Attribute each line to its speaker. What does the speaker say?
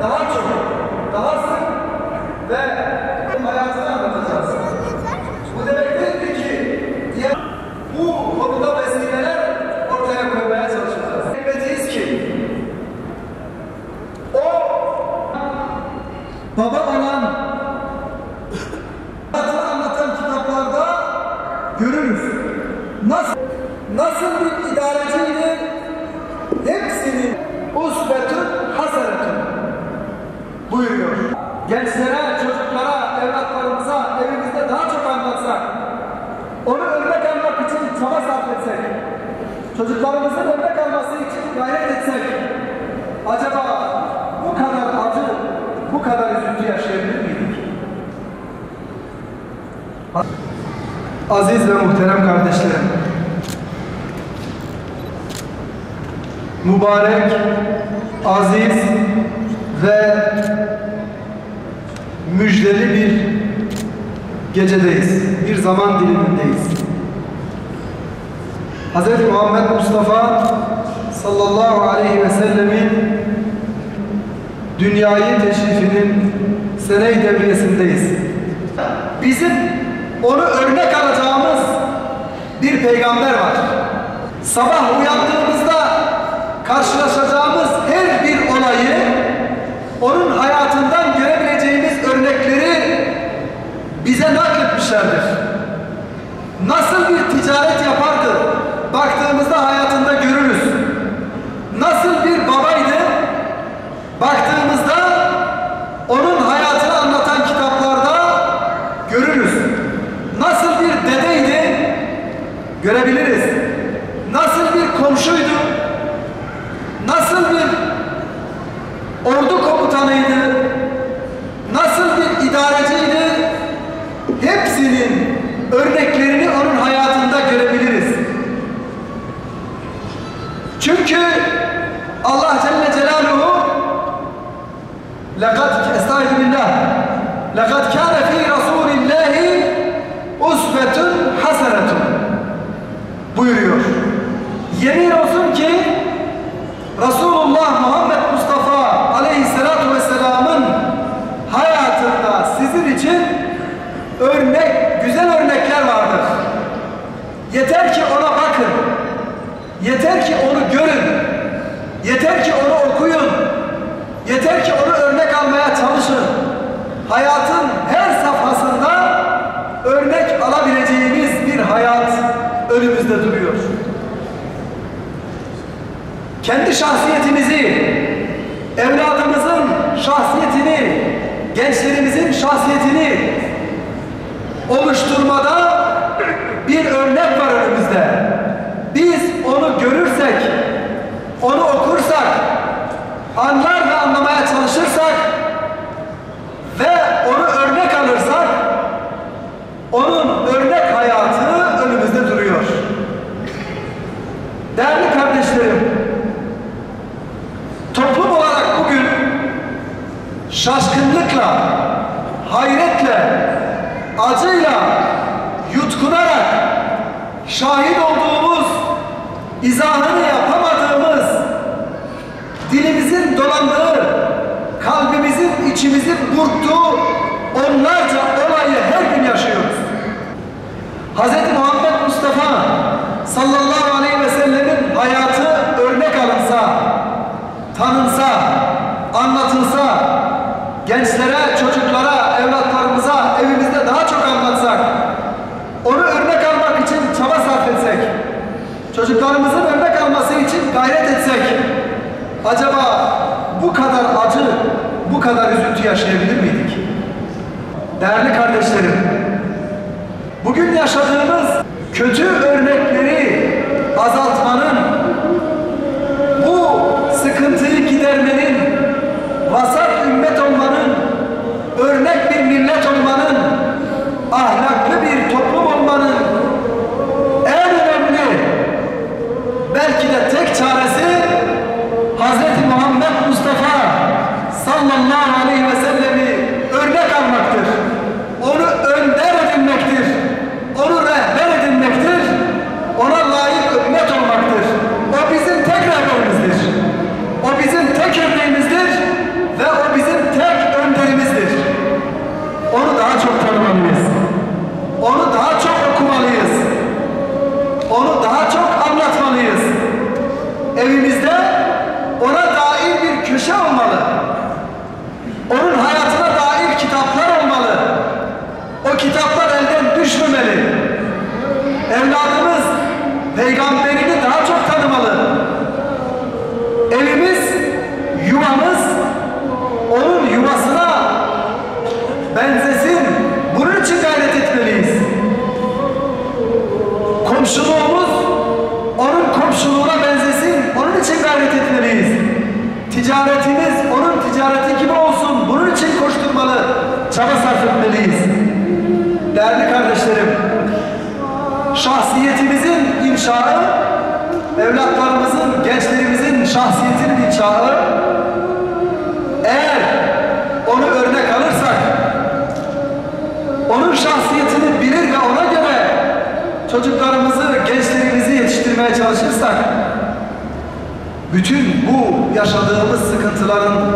Speaker 1: daha çok, daha sık ve hayatını anlatacağız. Bu demek değildir ki bu konuda vesileler ortaya koymaya çalışacağız. Bilmeliyiz ki o baba olan hayatını anlatan kitaplarda görürüz. Nasıl bir idareciydi? Hepsinin usvetün hasenetün buyuruyor. Gençlere, çocuklara, evlatlarımıza evimizde daha çok anlatsak, onu örnek almak için çaba sarf etsek, çocuklarımızın örnek alması için gayret etsek, acaba bu kadar acı, bu kadar üzüntü yaşayabilir miydik? Aziz ve muhterem kardeşlerim, mübarek, aziz ve müjdeli bir gecedeyiz, bir zaman dilimindeyiz. Hz. Muhammed Mustafa sallallahu aleyhi ve sellemin dünyayı teşrifinin sene-i devriyesindeyiz. Bizim onu örnek alacağımız bir peygamber var. Sabah uyandığımızda karşılaşacağımız her bir olayı, onun hayatından görebileceğimiz örnekleri bize nakletmişlerdir. Nasıl bir ticaret yapardı? Baktığımızda hayatında görürüz. Nasıl bir babaydı? Baktığımızda onun hayatını anlatan kitaplarda görürüz. Nasıl bir dedeydi? Görebiliriz. Nasıl bir komşuydu? Nasıl bir ordu komutanıydı? Nasıl bir idareciydi? Hepsinin örneklerini onun hayatında görebiliriz. Çünkü Allah Celle Celaluhu لَقَدْ كَانَ فِي رَسُولِ اللّٰهِ اُسْوَةٌ حَسَنَةٌ buyuruyor. Yemin olsun ki Resulullah Muhammed Mustafa aleyhissalatu vesselamın hayatında sizin için güzel örnekler vardır. Yeter ki ona bakın. Yeter ki onu görün. Yeter ki onu okuyun. Yeter ki onu örnek almaya çalışın. Hayatın her safhasında örnek alabileceğimiz bir hayat önümüzde duruyor. Kendi şahsiyetimizi, evladımızın şahsiyetini, gençlerimizin şahsiyetini oluşturmada bir örnek var önümüzde. Biz onu görürsek, onu okursak, anlar ve anlamaya çalışırsak ve onu örnek alırsak, onun örnek hayatı önümüzde duruyor. Değerli kardeşlerim, toplum olarak bugün şaşkınlıkla, hayretle, acıyla, yutkunarak şahit olduğumuz, izahını yapamadığımız, dilimizin dolandığı, kalbimizin, içimizin burktuğu onlarca olayı her gün yaşıyoruz. Hz. Muhammed Mustafa sallallahu aleyhi ve sellemin hayatı örnek alınsa, tanınsa, anlatılsa, gençlere, çocuklara, evlatlarımıza evimizde daha çok anlatsak, onu örnek almak için çaba sarf etsek, çocuklarımızın örnek alması için gayret etsek, acaba bu kadar acı, bu kadar üzüntü yaşayabilir miydik? Değerli kardeşlerim, bugün yaşadığımız kötü örnekleri azaltmanın, bu sıkıntıyı gidermenin, vasat ümmet olmanın, örnek bir millet olmanın, ahlaklı bir toplum olmanın en önemli, belki de tek çaresi Hz. Muhammed Mustafa sallallahu aleyhi ve sellemi örnek almaktır. Onu önder edinmektir. Onu rehber edinmektir. Ona layık ümmet olmaktır. O bizim tek rehberimizdir. O bizim tek örneğimizdir ve o şahsiyetimizin inşaı, evlatlarımızın, gençlerimizin şahsiyetinin inşaı, eğer onu örnek alırsak, onun şahsiyetini bilir ve ona göre çocuklarımızı, gençlerimizi yetiştirmeye çalışırsak, bütün bu yaşadığımız sıkıntıların